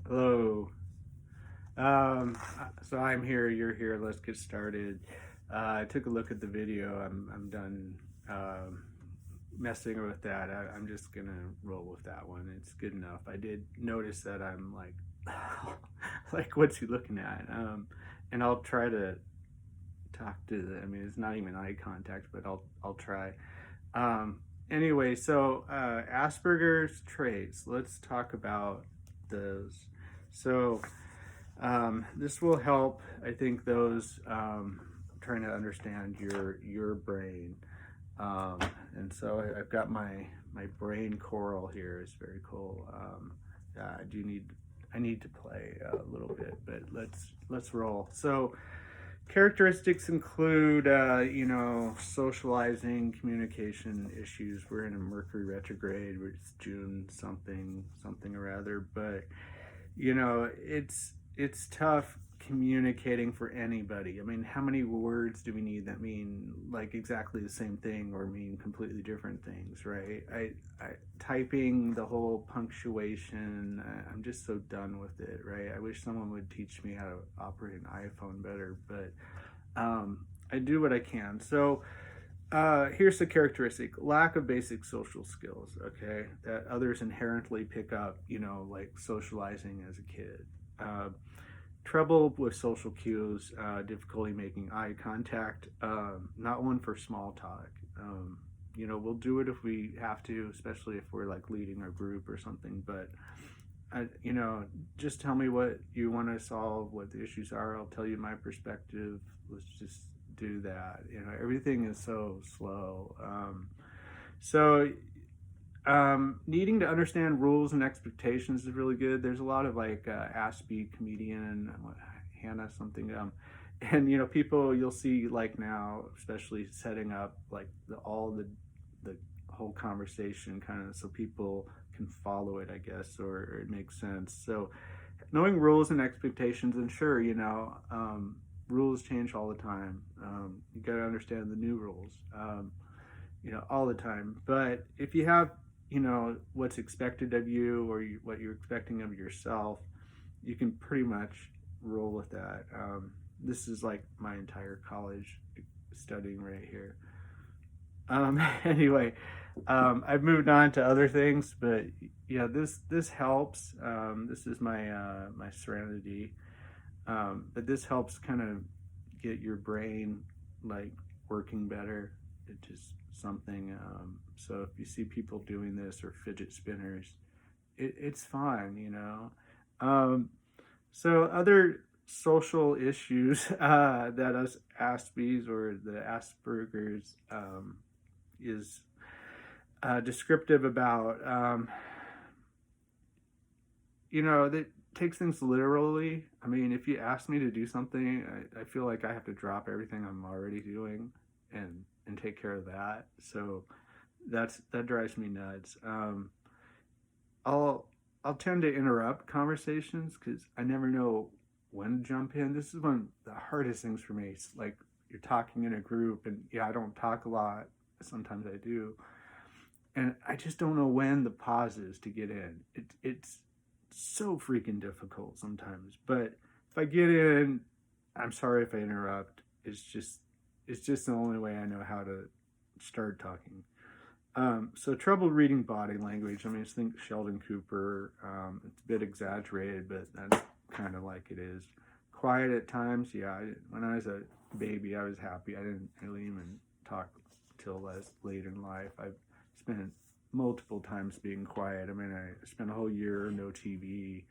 Hello. So I'm here, you're here, let's get started. I took a look at the video. I'm done messing with that. I'm just gonna roll with that one. It's good enough. I did notice that I'm like, like, what's he looking at? And I'll try to talk to I mean, it's not even eye contact, but I'll try. Anyway, so Asperger's traits. Let's talk about those. So this will help, I think, those trying to understand your brain. And so I've got my brain coral here. It's very cool. I need to play a little bit, but let's roll. So characteristics include, socializing, communication issues. We're in a Mercury retrograde. It's June something or other, but it's tough communicating for anybody. I mean, how many words do we need that mean like exactly the same thing or mean completely different things, right? I typing the whole punctuation. I'm just so done with it, right? I wish someone would teach me how to operate an iPhone better, but I do what I can. So here's the characteristic: lack of basic social skills, okay, that others inherently pick up, like socializing as a kid. Trouble with social cues, difficulty making eye contact, not one for small talk. We'll do it if we have to, especially if we're like leading our group or something, but just tell me what you want to solve, what the issues are. I'll tell you my perspective. Let's just do that. Everything is so slow. Needing to understand rules and expectations is really good. There's a lot of like Aspy comedian, Hannah something, and people you'll see like now, especially setting up like the whole conversation kind of so people can follow it, I guess, or it makes sense. So knowing rules and expectations, and sure, rules change all the time. You got to understand the new rules, all the time. But if you have, what's expected of you or what you're expecting of yourself, you can pretty much roll with that. This is like my entire college studying right here. Anyway, I've moved on to other things, but yeah, this helps. This is my Serenity, but this helps kind of get your brain like working better. It's just something. So if you see people doing this or fidget spinners, it's fine. So other social issues that us Aspies or the Aspergers is descriptive about, that takes things literally. I mean, if you ask me to do something, I feel like I have to drop everything I'm already doing and take care of that. So that drives me nuts. I'll I'll tend to interrupt conversations because I never know when to jump in. This is one of the hardest things for me. It's like you're talking in a group, and yeah, I don't talk a lot. Sometimes I do, and I just don't know when the pause is to get in. It's so freaking difficult sometimes. But if I get in, I'm sorry if I interrupt. It's just the only way I know how to start talking. So trouble reading body language. I mean, I think Sheldon Cooper. It's a bit exaggerated, but that's kind of like it is. Quiet at times. Yeah, when I was a baby, I was happy. I didn't really even talk till late in life. I've spent multiple times being quiet. I mean, I spent a whole year no TV.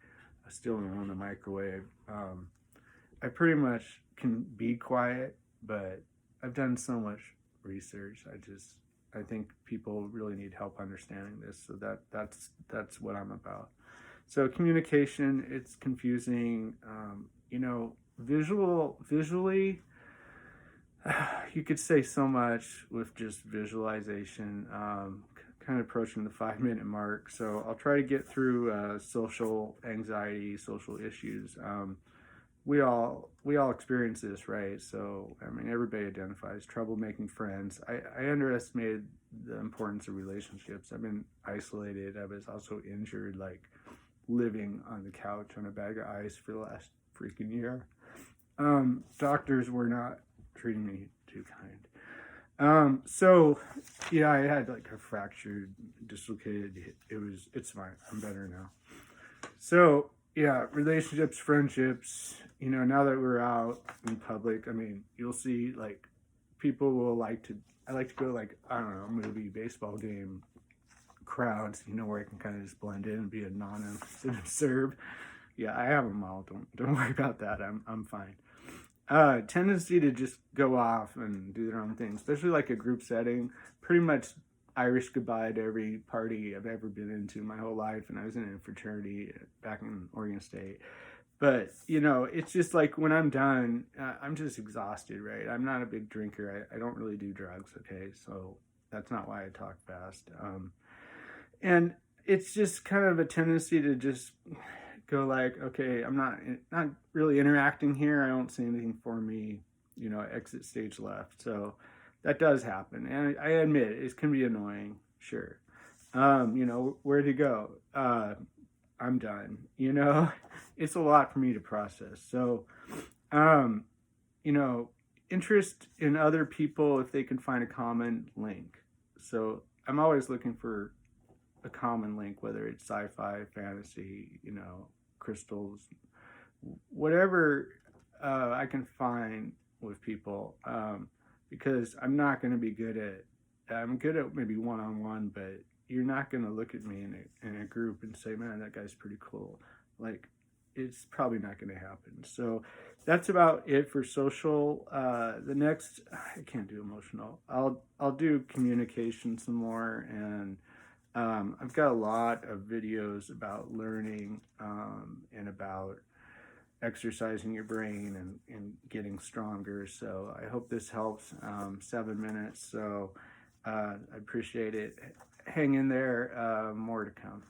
I still don't own a microwave. I pretty much can be quiet, but I've done so much research. I think people really need help understanding this. So that's what I'm about. So communication, it's confusing. Visually, you could say so much with just visualization. Kind of approaching the 5 minute mark. So I'll try to get through social anxiety, social issues. We all experience this, right? So I mean, everybody identifies trouble making friends. I underestimated the importance of relationships. I've been isolated. I was also injured like living on the couch on a bag of ice for the last freaking year. Doctors were not treating me too kind. So yeah, I had like a fractured, dislocated. It's fine. I'm better now. So yeah, relationships, friendships. Now that we're out in public, I mean, you'll see like people will I like to go like, I don't know, movie, baseball game crowds, where I can kind of just blend in and be a non-observe. Yeah, I have them all. Don't worry about that. I'm fine. Tendency to just go off and do their own thing, especially like a group setting. Pretty much Irish goodbye to every party I've ever been into my whole life, and I was in a fraternity back in Oregon State. But it's just like when I'm done, I'm just exhausted, right? I'm not a big drinker. I don't really do drugs. Okay, so that's not why I talk fast. And it's just kind of a tendency to just go like, okay, I'm not really interacting here. I don't see anything for me. Exit stage left. So that does happen, and I admit it can be annoying. Sure. Where to go? I'm done. It's a lot for me to process. So, interest in other people if they can find a common link. So I'm always looking for a common link, whether it's sci-fi, fantasy, crystals, whatever I can find with people, because I'm not going to be I'm good at maybe one-on-one, but you're not going to look at me in a group and say, man, that guy's pretty cool. Like, it's probably not going to happen. So that's about it for social. The next, I can't do emotional. I'll do communication some more, and I've got a lot of videos about learning and about exercising your brain and getting stronger. So I hope this helps. 7 minutes. So I appreciate it. Hang in there. More to come.